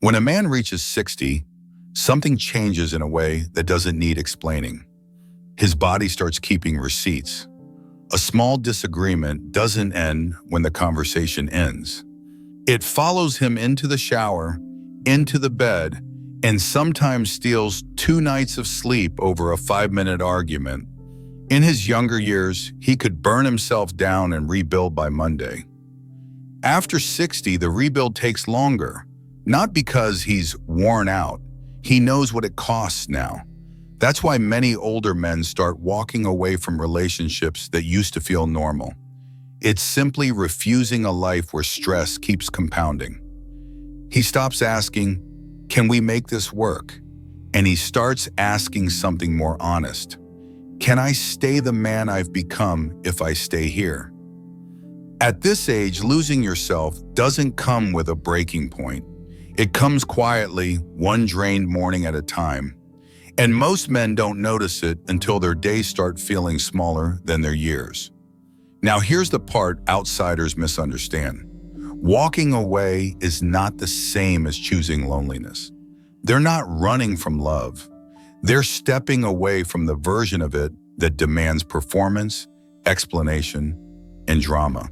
When a man reaches 60, something changes in a way that doesn't need explaining. His body starts keeping receipts. A small disagreement doesn't end when the conversation ends. It follows him into the shower, into the bed, and sometimes steals 2 nights of sleep over a 5-minute argument. In his younger years, he could burn himself down and rebuild by Monday. After 60, the rebuild takes longer, not because he's worn out. He knows what it costs now. That's why many older men start walking away from relationships that used to feel normal. It's simply refusing a life where stress keeps compounding. He stops asking, "Can we make this work?" And he starts asking something more honest. Can I stay the man I've become if I stay here? At this age, losing yourself doesn't come with a breaking point. It comes quietly, one drained morning at a time. And most men don't notice it until their days start feeling smaller than their years. Now here's the part outsiders misunderstand. Walking away is not the same as choosing loneliness. They're not running from love. They're stepping away from the version of it that demands performance, explanation, and drama.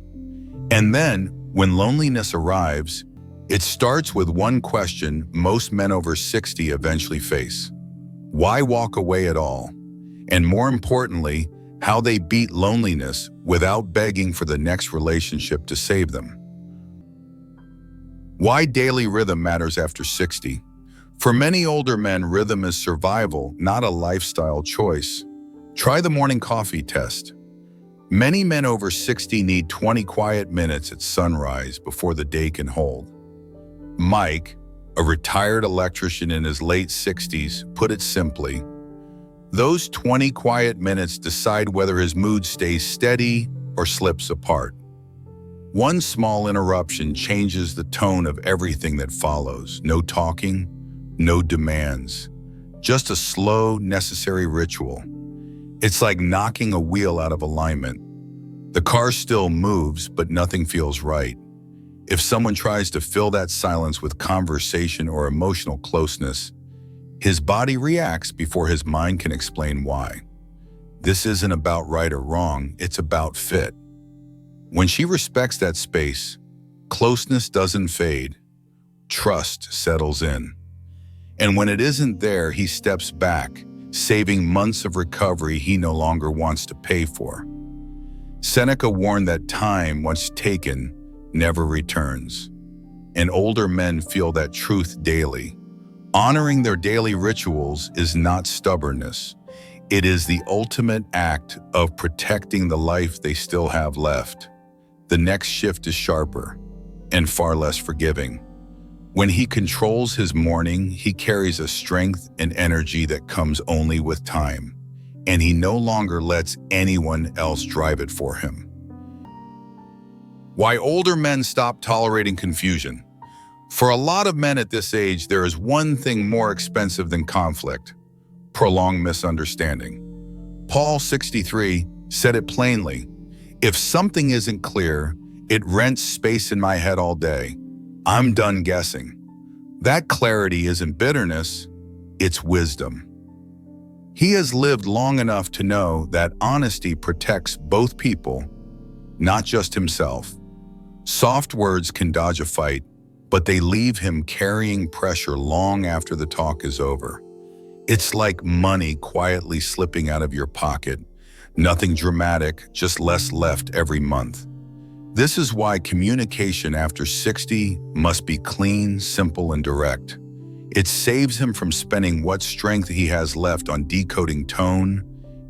And then, when loneliness arrives, it starts with one question most men over 60 eventually face. Why walk away at all? And more importantly, how they beat loneliness without begging for the next relationship to save them. Why daily rhythm matters after 60. For many older men, rhythm is survival, not a lifestyle choice. Try the morning coffee test. Many men over 60 need 20 quiet minutes at sunrise before the day can hold. Mike, a retired electrician in his late 60s, put it simply, those 20 quiet minutes decide whether his mood stays steady or slips apart. One small interruption changes the tone of everything that follows. No talking, no demands, just a slow, necessary ritual. It's like knocking a wheel out of alignment. The car still moves, but nothing feels right. If someone tries to fill that silence with conversation or emotional closeness, his body reacts before his mind can explain why. This isn't about right or wrong, it's about fit. When she respects that space, closeness doesn't fade, trust settles in. And when it isn't there, he steps back, saving months of recovery he no longer wants to pay for. Seneca warned that time, once taken, never returns. And older men feel that truth daily. Honoring their daily rituals is not stubbornness. It is the ultimate act of protecting the life they still have left. The next shift is sharper and far less forgiving. When he controls his morning, he carries a strength and energy that comes only with time, and he no longer lets anyone else drive it for him. Why older men stop tolerating confusion. For a lot of men at this age, there is one thing more expensive than conflict: prolonged misunderstanding. Paul, 63, said it plainly, "If something isn't clear, it rents space in my head all day. I'm done guessing." That clarity isn't bitterness, it's wisdom. He has lived long enough to know that honesty protects both people, not just himself. Soft words can dodge a fight, but they leave him carrying pressure long after the talk is over. It's like money quietly slipping out of your pocket. Nothing dramatic, just less left every month. This is why communication after 60 must be clean, simple, and direct. It saves him from spending what strength he has left on decoding tone,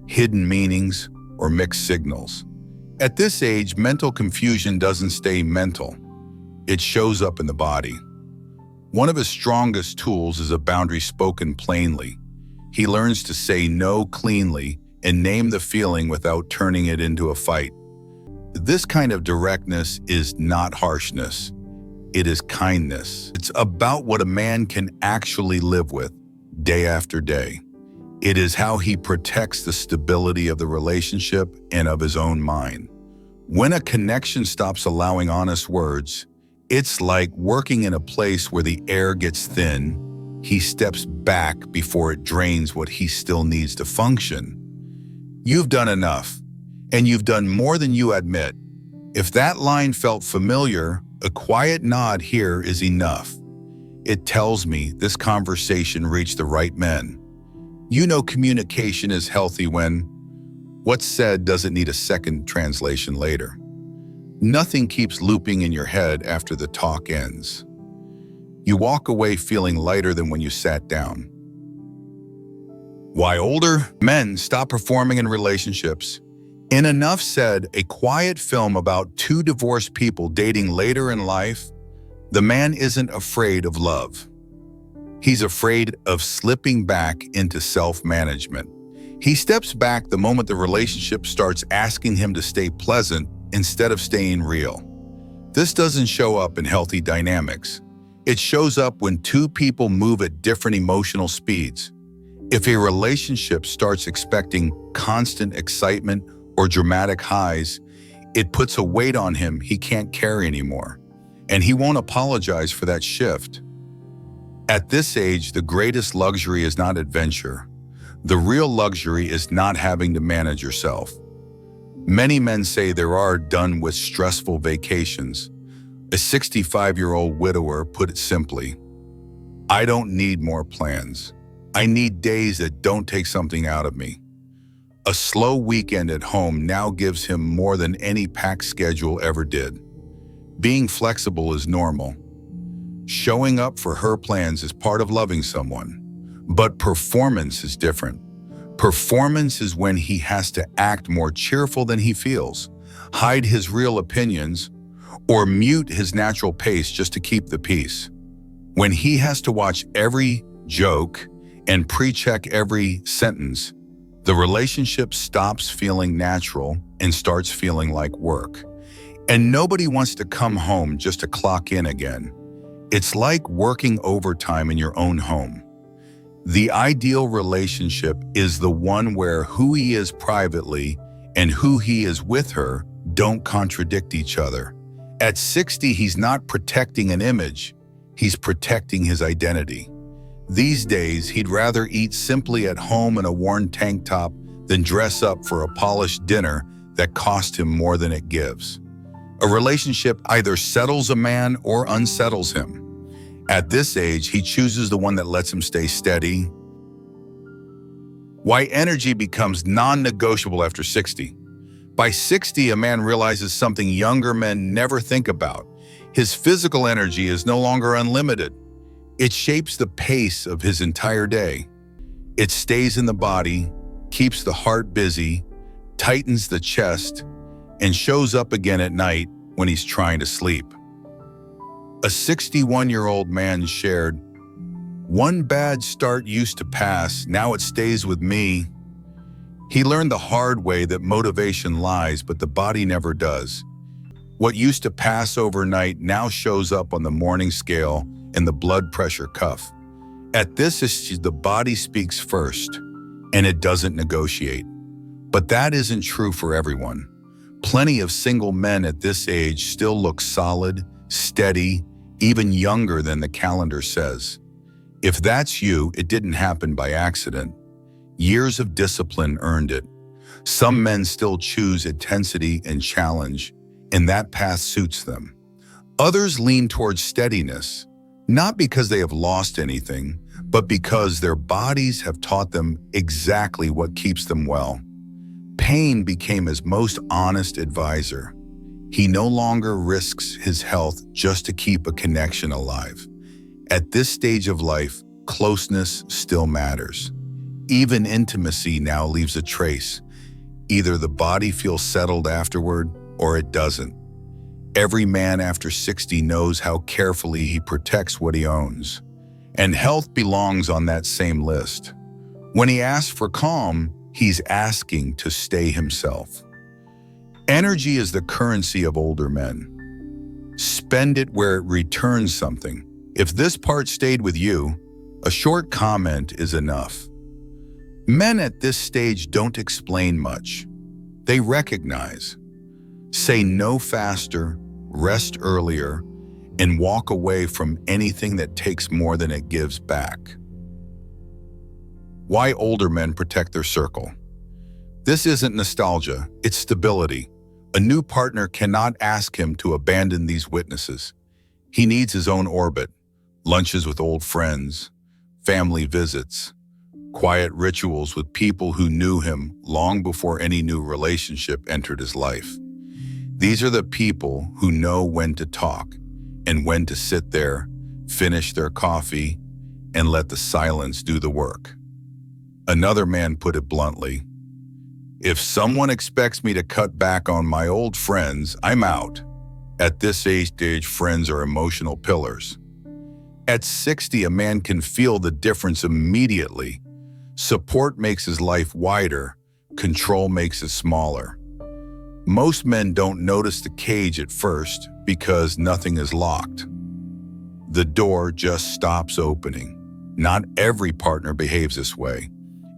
hidden meanings, or mixed signals. At this age, mental confusion doesn't stay mental. It shows up in the body. One of his strongest tools is a boundary spoken plainly. He learns to say no cleanly and name the feeling without turning it into a fight. This kind of directness is not harshness. It is kindness. It's about what a man can actually live with day after day. It is how he protects the stability of the relationship and of his own mind. When a connection stops allowing honest words, It's like working in a place where the air gets thin. He steps back before it drains what he still needs to function. You've done enough, and you've done more than you admit. If that line felt familiar, a quiet nod here is enough. It tells me this conversation reached the right men. You know communication is healthy when what's said doesn't need a second translation later. Nothing keeps looping in your head after the talk ends. You walk away feeling lighter than when you sat down. Why older men stop performing in relationships. In Enough Said, a quiet film about two divorced people dating later in life, the man isn't afraid of love. He's afraid of slipping back into self-management. He steps back the moment the relationship starts asking him to stay pleasant instead of staying real. This doesn't show up in healthy dynamics. It shows up when two people move at different emotional speeds. If a relationship starts expecting constant excitement or dramatic highs, it puts a weight on him he can't carry anymore, and he won't apologize for that shift. At this age, the greatest luxury is not adventure. The real luxury is not having to manage yourself. Many men say they are done with stressful vacations. A 65-year-old widower put it simply, "I don't need more plans. I need days that don't take something out of me." A slow weekend at home now gives him more than any packed schedule ever did. Being flexible is normal. Showing up for her plans is part of loving someone. But performance is different. Performance is when he has to act more cheerful than he feels, hide his real opinions, or mute his natural pace just to keep the peace. When he has to watch every joke and pre-check every sentence, the relationship stops feeling natural and starts feeling like work. And nobody wants to come home just to clock in again. It's like working overtime in your own home. The ideal relationship is the one where who he is privately and who he is with her don't contradict each other. At 60, he's not protecting an image, he's protecting his identity. These days, he'd rather eat simply at home in a worn tank top than dress up for a polished dinner that cost him more than it gives. A relationship either settles a man or unsettles him. At this age, he chooses the one that lets him stay steady. Why energy becomes non-negotiable after 60. By 60, a man realizes something younger men never think about. His physical energy is no longer unlimited. It shapes the pace of his entire day. It stays in the body, keeps the heart busy, tightens the chest, and shows up again at night when he's trying to sleep. A 61-year-old man shared, "One bad start used to pass, now it stays with me." He learned the hard way that motivation lies, but the body never does. What used to pass overnight now shows up on the morning scale and the blood pressure cuff. At this age, the body speaks first, and it doesn't negotiate. But that isn't true for everyone. Plenty of single men at this age still look solid, steady, even younger than the calendar says. If that's you, it didn't happen by accident. Years of discipline earned it. Some men still choose intensity and challenge, and that path suits them. Others lean towards steadiness, not because they have lost anything, but because their bodies have taught them exactly what keeps them well. Pain became his most honest advisor. He no longer risks his health just to keep a connection alive. At this stage of life, closeness still matters. Even intimacy now leaves a trace. Either the body feels settled afterward or it doesn't. Every man after 60 knows how carefully he protects what he owns, and health belongs on that same list. When he asks for calm, he's asking to stay himself. Energy is the currency of older men. Spend it where it returns something. If this part stayed with you, a short comment is enough. Men at this stage don't explain much. They recognize. Say no faster, rest earlier, and walk away from anything that takes more than it gives back. Why older men protect their circle. This isn't nostalgia, it's stability. A new partner cannot ask him to abandon these witnesses. He needs his own orbit, lunches with old friends, family visits, quiet rituals with people who knew him long before any new relationship entered his life. These are the people who know when to talk and when to sit there, finish their coffee, and let the silence do the work. Another man put it bluntly, "If someone expects me to cut back on my old friends, I'm out." At this age, friends are emotional pillars. At 60, a man can feel the difference immediately. Support makes his life wider, control makes it smaller. Most men don't notice the cage at first because nothing is locked. The door just stops opening. Not every partner behaves this way.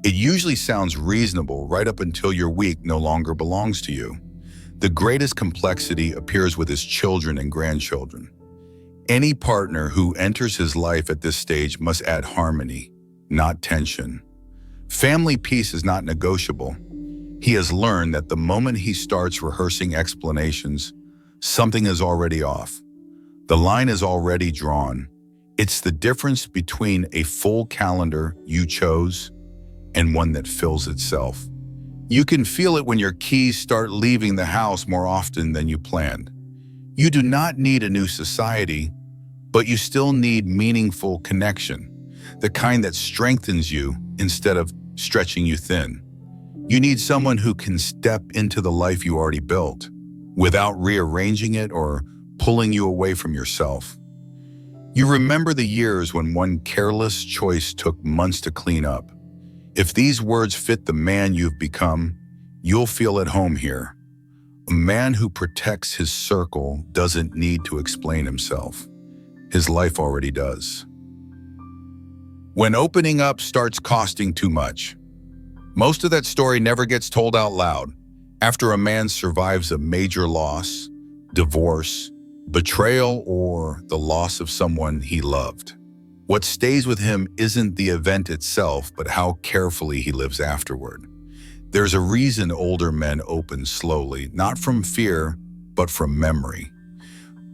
It usually sounds reasonable right up until your week no longer belongs to you. The greatest complexity appears with his children and grandchildren. Any partner who enters his life at this stage must add harmony, not tension. Family peace is not negotiable. He has learned that the moment he starts rehearsing explanations, something is already off. The line is already drawn. It's the difference between a full calendar you chose and one that fills itself. You can feel it when your keys start leaving the house more often than you planned. You do not need a new society, but you still need meaningful connection, the kind that strengthens you instead of stretching you thin. You need someone who can step into the life you already built without rearranging it or pulling you away from yourself. You remember the years when one careless choice took months to clean up. If these words fit the man you've become, you'll feel at home here. A man who protects his circle doesn't need to explain himself. His life already does. When opening up starts costing too much. Most of that story never gets told out loud. After a man survives a major loss, divorce, betrayal, or the loss of someone he loved, what stays with him isn't the event itself, but how carefully he lives afterward. There's a reason older men open slowly, not from fear, but from memory.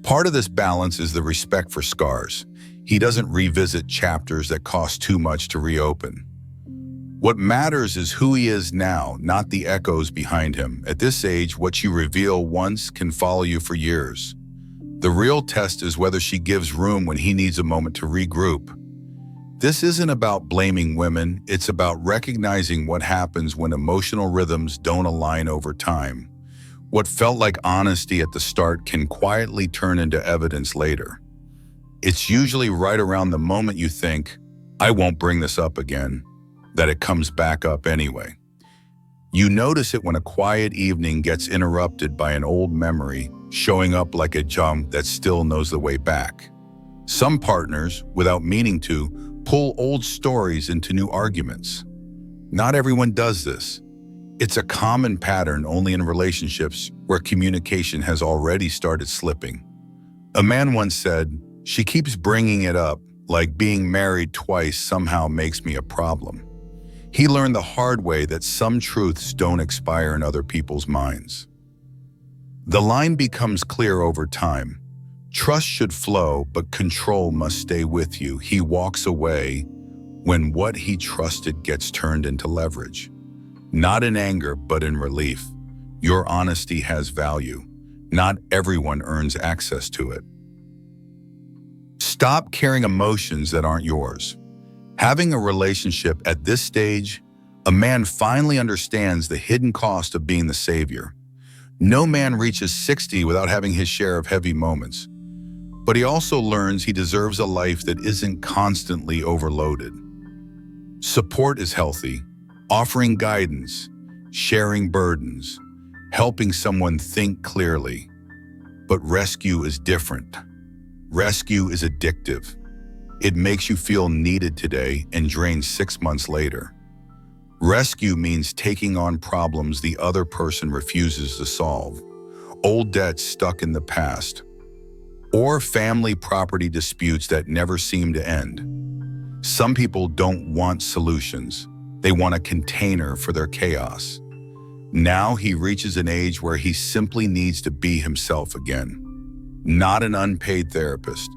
Part of this balance is the respect for scars. He doesn't revisit chapters that cost too much to reopen. What matters is who he is now, not the echoes behind him. At this age, what you reveal once can follow you for years. The real test is whether she gives room when he needs a moment to regroup. This isn't about blaming women, it's about recognizing what happens when emotional rhythms don't align over time. What felt like honesty at the start can quietly turn into evidence later. It's usually right around the moment you think, "I won't bring this up again," that it comes back up anyway. You notice it when a quiet evening gets interrupted by an old memory showing up like a jump that still knows the way back. Some partners, without meaning to, pull old stories into new arguments. Not everyone does this. It's a common pattern only in relationships where communication has already started slipping. A man once said, "She keeps bringing it up, like being married twice somehow makes me a problem." He learned the hard way that some truths don't expire in other people's minds. The line becomes clear over time. Trust should flow, but control must stay with you. He walks away when what he trusted gets turned into leverage. Not in anger, but in relief. Your honesty has value. Not everyone earns access to it. Stop carrying emotions that aren't yours. Having a relationship at this stage, a man finally understands the hidden cost of being the savior. No man reaches 60 without having his share of heavy moments, but he also learns he deserves a life that isn't constantly overloaded. Support is healthy, offering guidance, sharing burdens, helping someone think clearly. But rescue is different. Rescue is addictive. It makes you feel needed today and drains 6 months later. Rescue means taking on problems the other person refuses to solve, old debts stuck in the past, or family property disputes that never seem to end. Some people don't want solutions. They want a container for their chaos. Now he reaches an age where he simply needs to be himself again. Not an unpaid therapist.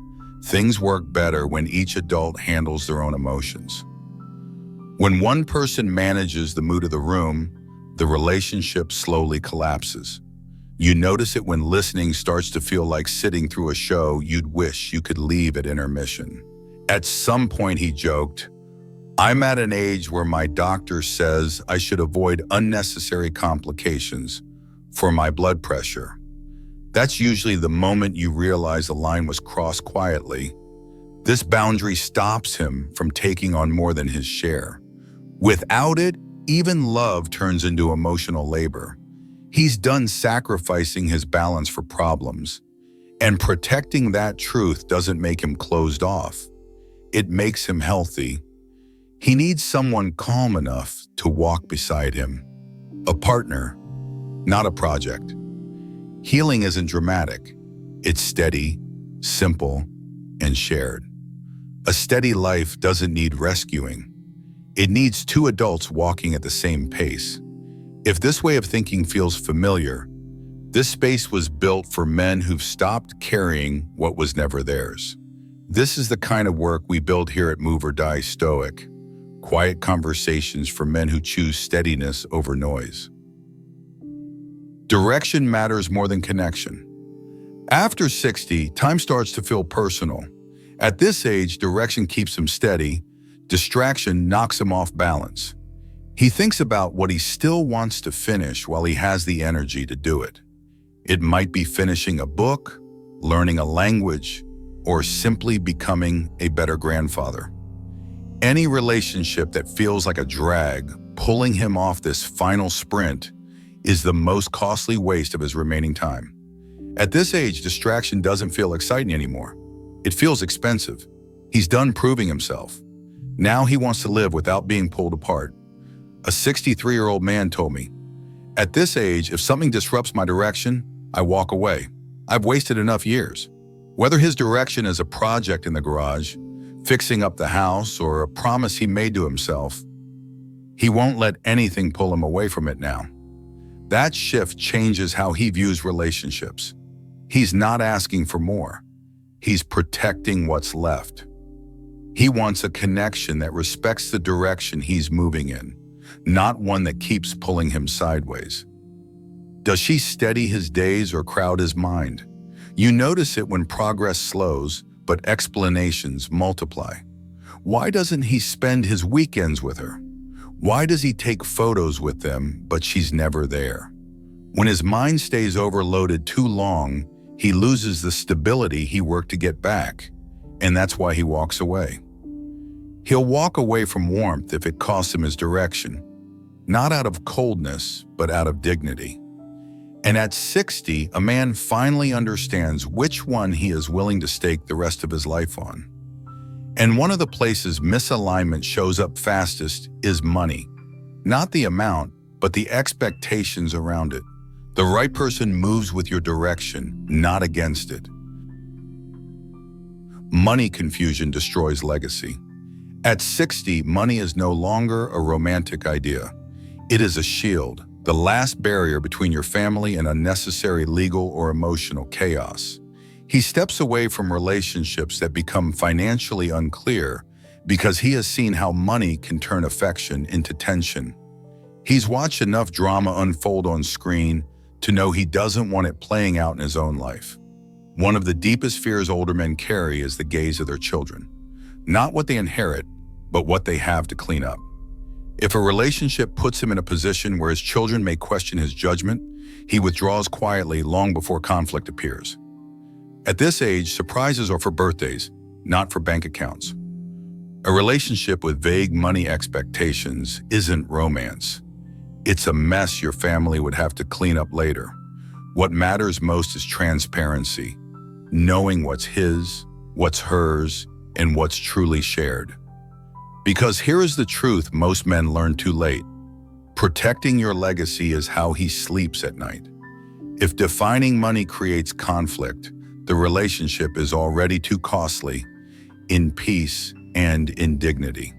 Things work better when each adult handles their own emotions. When one person manages the mood of the room, the relationship slowly collapses. You notice it when listening starts to feel like sitting through a show you'd wish you could leave at intermission. At some point, he joked, "I'm at an age where my doctor says I should avoid unnecessary complications for my blood pressure." That's usually the moment you realize the line was crossed quietly. This boundary stops him from taking on more than his share. Without it, even love turns into emotional labor. He's done sacrificing his balance for problems, and protecting that truth doesn't make him closed off. It makes him healthy. He needs someone calm enough to walk beside him. A partner, not a project. Healing isn't dramatic. It's steady, simple, and shared. A steady life doesn't need rescuing. It needs two adults walking at the same pace. If this way of thinking feels familiar, this space was built for men who've stopped carrying what was never theirs. This is the kind of work we build here at Move or Die Stoic. Quiet conversations for men who choose steadiness over noise. Direction matters more than connection. After 60, time starts to feel personal. At this age, direction keeps him steady. Distraction knocks him off balance. He thinks about what he still wants to finish while he has the energy to do it. It might be finishing a book, learning a language, or simply becoming a better grandfather. Any relationship that feels like a drag, pulling him off this final sprint, is the most costly waste of his remaining time. At this age, distraction doesn't feel exciting anymore. It feels expensive. He's done proving himself. Now he wants to live without being pulled apart. A 63-year-old man told me, "At this age, if something disrupts my direction, I walk away. I've wasted enough years." Whether his direction is a project in the garage, fixing up the house, or a promise he made to himself, he won't let anything pull him away from it now. That shift changes how he views relationships. He's not asking for more. He's protecting what's left. He wants a connection that respects the direction he's moving in, not one that keeps pulling him sideways. Does she steady his days or crowd his mind? You notice it when progress slows, but explanations multiply. Why doesn't he spend his weekends with her? Why does he take photos with them, but she's never there? When his mind stays overloaded too long, he loses the stability he worked to get back, and that's why he walks away. He'll walk away from warmth if it costs him his direction, not out of coldness, but out of dignity. And at 60, a man finally understands which one he is willing to stake the rest of his life on. And one of the places misalignment shows up fastest is money. Not the amount, but the expectations around it. The right person moves with your direction, not against it. Money confusion destroys legacy. At 60, money is no longer a romantic idea. It is a shield, the last barrier between your family and unnecessary legal or emotional chaos. He steps away from relationships that become financially unclear because he has seen how money can turn affection into tension. He's watched enough drama unfold on screen to know he doesn't want it playing out in his own life. One of the deepest fears older men carry is the gaze of their children. Not what they inherit, but what they have to clean up. If a relationship puts him in a position where his children may question his judgment, he withdraws quietly long before conflict appears. At this age, surprises are for birthdays, not for bank accounts. A relationship with vague money expectations isn't romance. It's a mess your family would have to clean up later. What matters most is transparency, knowing what's his, what's hers, and what's truly shared. Because here is the truth most men learn too late. Protecting your legacy is how he sleeps at night. If defining money creates conflict, the relationship is already too costly in peace and in dignity.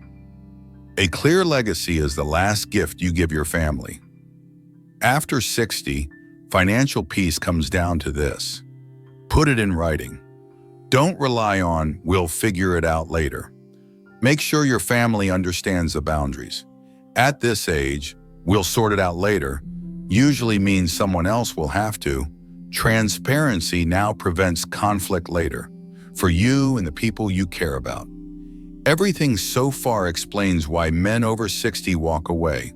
A clear legacy is the last gift you give your family. After 60, financial peace comes down to this. Put it in writing. Don't rely on "we'll figure it out later." Make sure your family understands the boundaries. At this age, "we'll sort it out later" usually means someone else will have to. Transparency now prevents conflict later, for you and the people you care about. Everything so far explains why men over 60 walk away.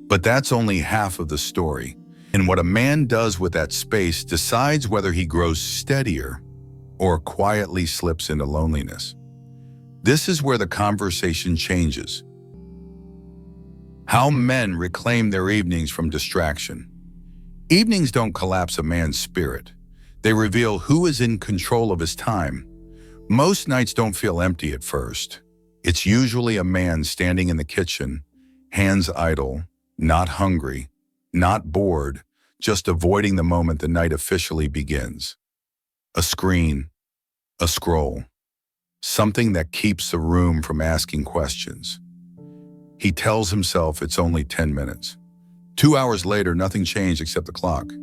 But that's only half of the story, and what a man does with that space decides whether he grows steadier or quietly slips into loneliness. This is where the conversation changes. How men reclaim their evenings from distraction. Evenings don't collapse a man's spirit. They reveal who is in control of his time. Most nights don't feel empty at first. It's usually a man standing in the kitchen, hands idle, not hungry, not bored, just avoiding the moment the night officially begins. A screen, a scroll, something that keeps the room from asking questions. He tells himself it's only 10 minutes. 2 hours later, nothing changed except the clock.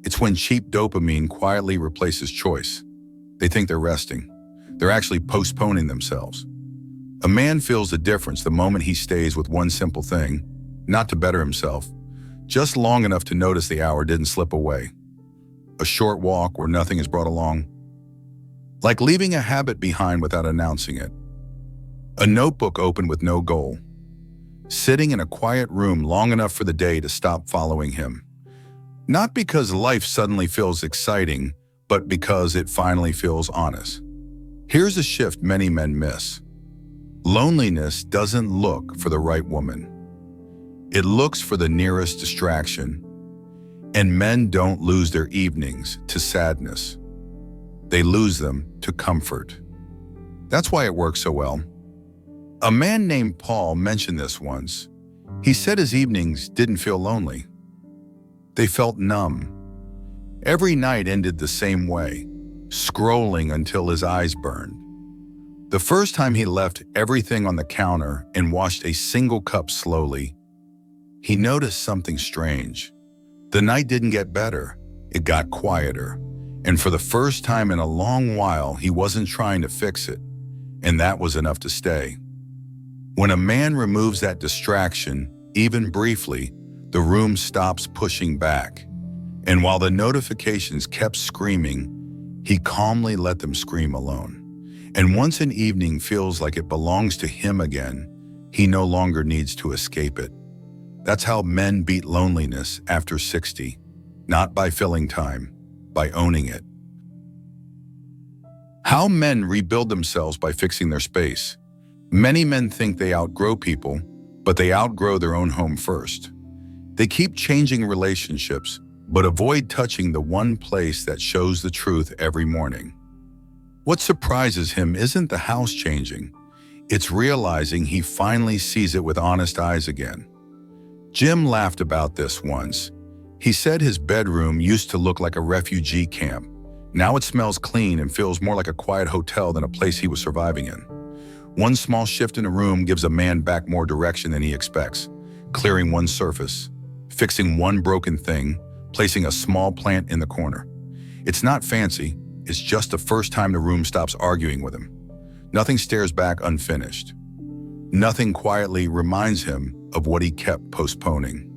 It's when cheap dopamine quietly replaces choice. They think they're resting. They're actually postponing themselves. A man feels the difference the moment he stays with one simple thing, not to better himself, just long enough to notice the hour didn't slip away. A short walk where nothing is brought along. Like leaving a habit behind without announcing it. A notebook open with no goal. Sitting in a quiet room long enough for the day to stop following him. Not because life suddenly feels exciting, but because it finally feels honest. Here's a shift many men miss. Loneliness doesn't look for the right woman. It looks for the nearest distraction. And men don't lose their evenings to sadness. They lose them to comfort. That's why it works so well. A man named Paul mentioned this once. He said his evenings didn't feel lonely. They felt numb. Every night ended the same way, scrolling until his eyes burned. The first time he left everything on the counter and washed a single cup slowly, he noticed something strange. The night didn't get better, it got quieter. And for the first time in a long while, he wasn't trying to fix it. And that was enough to stay. When a man removes that distraction, even briefly, the room stops pushing back. And while the notifications kept screaming, he calmly let them scream alone. And once an evening feels like it belongs to him again, he no longer needs to escape it. That's how men beat loneliness after 60, not by filling time, by owning it. How men rebuild themselves by fixing their space. Many men think they outgrow people, but they outgrow their own home first. They keep changing relationships, but avoid touching the one place that shows the truth every morning. What surprises him isn't the house changing. It's realizing he finally sees it with honest eyes again. Jim laughed about this once. He said his bedroom used to look like a refugee camp. Now it smells clean and feels more like a quiet hotel than a place he was surviving in. One small shift in a room gives a man back more direction than he expects. Clearing one surface, fixing one broken thing, placing a small plant in the corner. It's not fancy, it's just the first time the room stops arguing with him. Nothing stares back unfinished. Nothing quietly reminds him of what he kept postponing.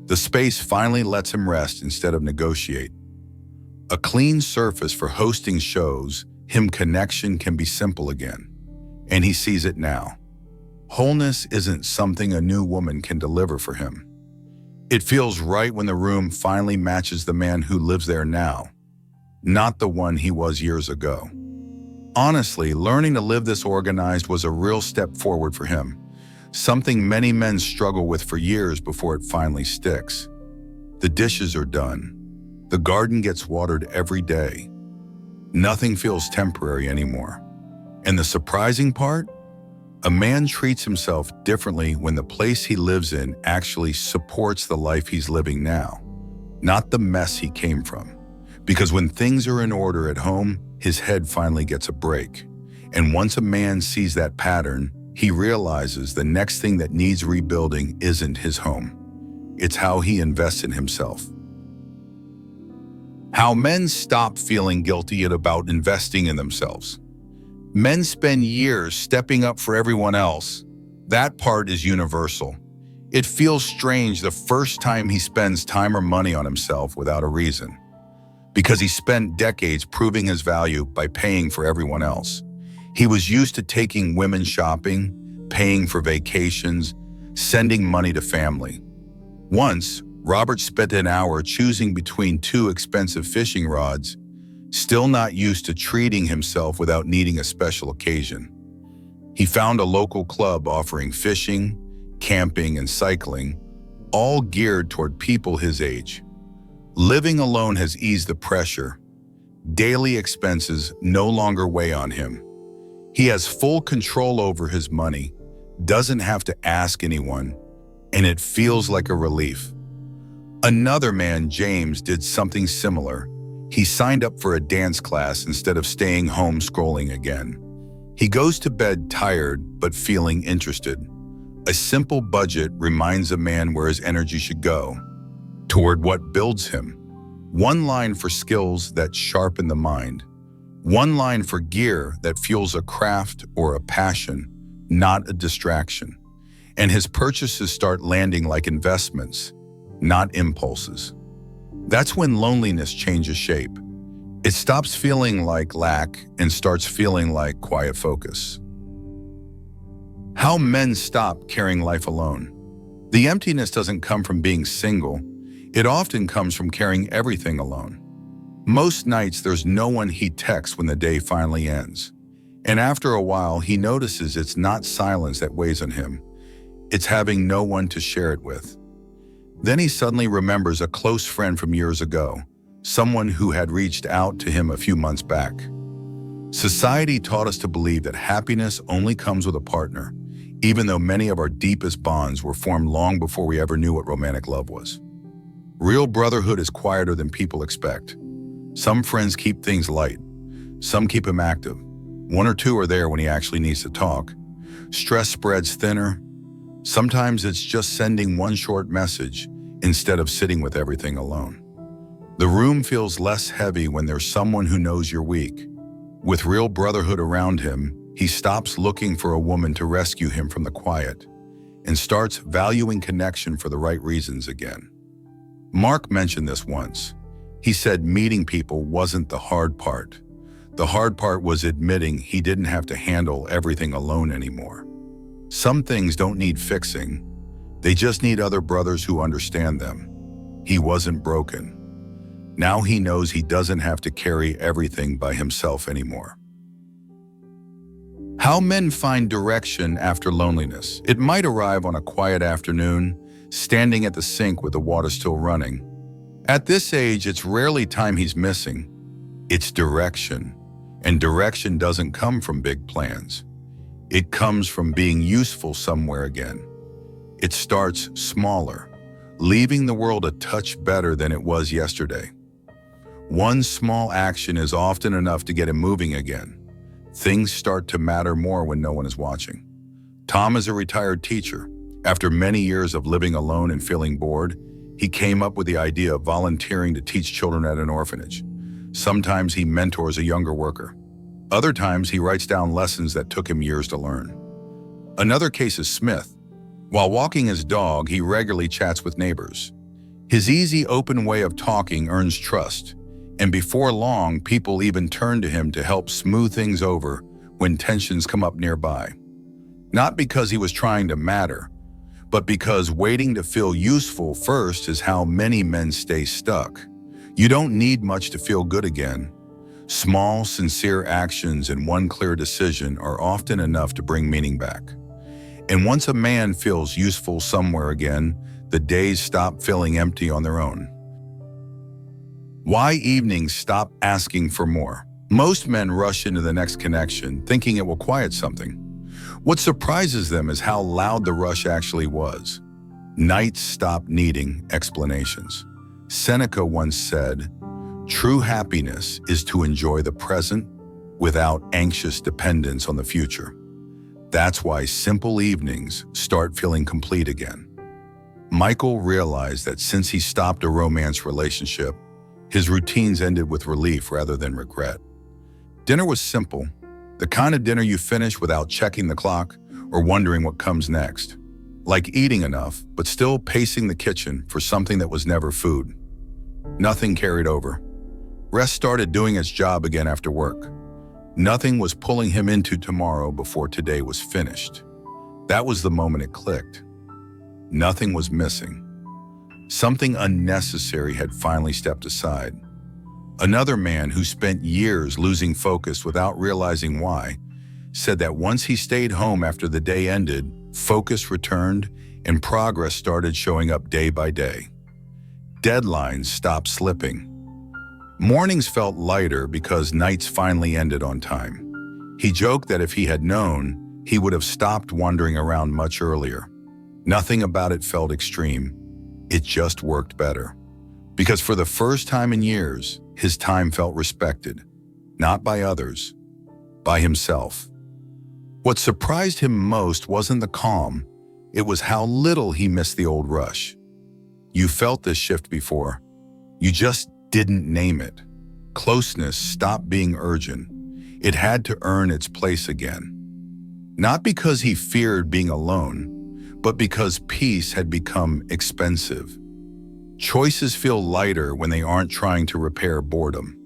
The space finally lets him rest instead of negotiate. A clean surface for hosting shows him connection can be simple again. And he sees it now. Wholeness isn't something a new woman can deliver for him. It feels right when the room finally matches the man who lives there now, not the one he was years ago. Honestly, learning to live this organized was a real step forward for him, something many men struggle with for years before it finally sticks. The dishes are done. The garden gets watered every day. Nothing feels temporary anymore. And the surprising part? A man treats himself differently when the place he lives in actually supports the life he's living now, not the mess he came from. Because when things are in order at home, his head finally gets a break. And once a man sees that pattern, he realizes the next thing that needs rebuilding isn't his home. It's how he invests in himself. How men stop feeling guilty about investing in themselves. Men spend years stepping up for everyone else. That part is universal. It feels strange the first time he spends time or money on himself without a reason, because he spent decades proving his value by paying for everyone else. He was used to taking women shopping, paying for vacations, sending money to family. Once, Robert spent an hour choosing between two expensive fishing rods, still not used to treating himself without needing a special occasion. He found a local club offering fishing, camping, and cycling, all geared toward people his age. Living alone has eased the pressure. Daily expenses no longer weigh on him. He has full control over his money, doesn't have to ask anyone, and it feels like a relief. Another man, James, did something similar. He signed up for a dance class instead of staying home scrolling again. He goes to bed tired but feeling interested. A simple budget reminds a man where his energy should go, toward what builds him. One line for skills that sharpen the mind. One line for gear that fuels a craft or a passion, not a distraction. And his purchases start landing like investments, not impulses. That's when loneliness changes shape. It stops feeling like lack and starts feeling like quiet focus. How men stop carrying life alone. The emptiness doesn't come from being single. It often comes from carrying everything alone. Most nights there's no one he texts when the day finally ends. And after a while, he notices it's not silence that weighs on him. It's having no one to share it with. Then he suddenly remembers a close friend from years ago, someone who had reached out to him a few months back. Society taught us to believe that happiness only comes with a partner, even though many of our deepest bonds were formed long before we ever knew what romantic love was. Real brotherhood is quieter than people expect. Some friends keep things light. Some keep him active. One or two are there when he actually needs to talk. Stress spreads thinner. Sometimes it's just sending one short message instead of sitting with everything alone. The room feels less heavy when there's someone who knows you're weak. With real brotherhood around him, he stops looking for a woman to rescue him from the quiet and starts valuing connection for the right reasons again. Mark mentioned this once. He said meeting people wasn't the hard part. The hard part was admitting he didn't have to handle everything alone anymore. Some things don't need fixing. They just need other brothers who understand them. He wasn't broken. Now he knows he doesn't have to carry everything by himself anymore. How men find direction after loneliness. It might arrive on a quiet afternoon, standing at the sink with the water still running. At this age, it's rarely time he's missing. It's direction. And direction doesn't come from big plans. It comes from being useful somewhere again. It starts smaller, leaving the world a touch better than it was yesterday. One small action is often enough to get him moving again. Things start to matter more when no one is watching. Tom is a retired teacher. After many years of living alone and feeling bored, he came up with the idea of volunteering to teach children at an orphanage. Sometimes he mentors a younger worker. Other times he writes down lessons that took him years to learn. Another case is Smith. While walking his dog, he regularly chats with neighbors. His easy, open way of talking earns trust, and before long, people even turn to him to help smooth things over when tensions come up nearby. Not because he was trying to matter, but because waiting to feel useful first is how many men stay stuck. You don't need much to feel good again. Small, sincere actions and one clear decision are often enough to bring meaning back. And once a man feels useful somewhere again, the days stop feeling empty on their own. Why evenings stop asking for more? Most men rush into the next connection, thinking it will quiet something. What surprises them is how loud the rush actually was. Nights stop needing explanations. Seneca once said, True happiness is to enjoy the present without anxious dependence on the future. That's why simple evenings start feeling complete again. Michael realized that since he stopped a romance relationship, his routines ended with relief rather than regret. Dinner was simple, the kind of dinner you finish without checking the clock or wondering what comes next. Like eating enough, but still pacing the kitchen for something that was never food. Nothing carried over. Rest started doing its job again after work. Nothing was pulling him into tomorrow before today was finished. That was the moment it clicked. Nothing was missing. Something unnecessary had finally stepped aside. Another man who spent years losing focus without realizing why said that once he stayed home after the day ended, focus returned and progress started showing up day by day. Deadlines stopped slipping. Mornings felt lighter because nights finally ended on time. He joked that if he had known, he would have stopped wandering around much earlier. Nothing about it felt extreme. It just worked better. Because for the first time in years, his time felt respected. Not by others, by himself. What surprised him most wasn't the calm, it was how little he missed the old rush. You felt this shift before. You just didn't name it. Closeness stopped being urgent. It had to earn its place again. Not because he feared being alone, but because peace had become expensive. Choices feel lighter when they aren't trying to repair boredom.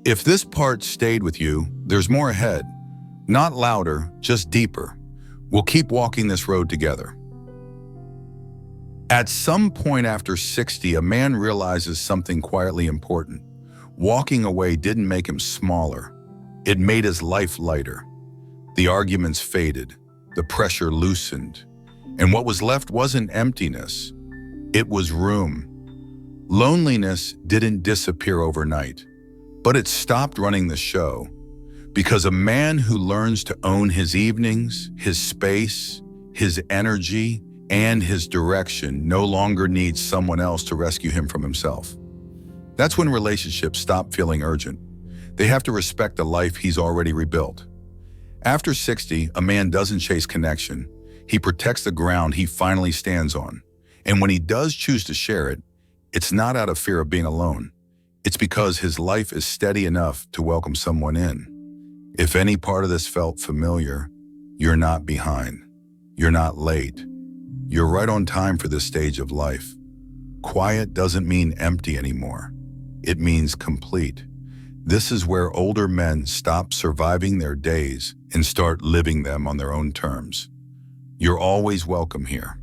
If this part stayed with you, there's more ahead. Not louder, just deeper. We'll keep walking this road together. At some point after 60, a man realizes something quietly important. Walking away didn't make him smaller. It made his life lighter. The arguments faded, the pressure loosened, and what was left wasn't emptiness. It was room. Loneliness didn't disappear overnight, but it stopped running the show. Because a man who learns to own his evenings, his space, his energy, and his direction no longer needs someone else to rescue him from himself. That's when relationships stop feeling urgent. They have to respect the life he's already rebuilt. After 60, a man doesn't chase connection. He protects the ground he finally stands on. And when he does choose to share it, it's not out of fear of being alone. It's because his life is steady enough to welcome someone in. If any part of this felt familiar, you're not behind. You're not late. You're right on time for this stage of life. Quiet doesn't mean empty anymore. It means complete. This is where older men stop surviving their days and start living them on their own terms. You're always welcome here.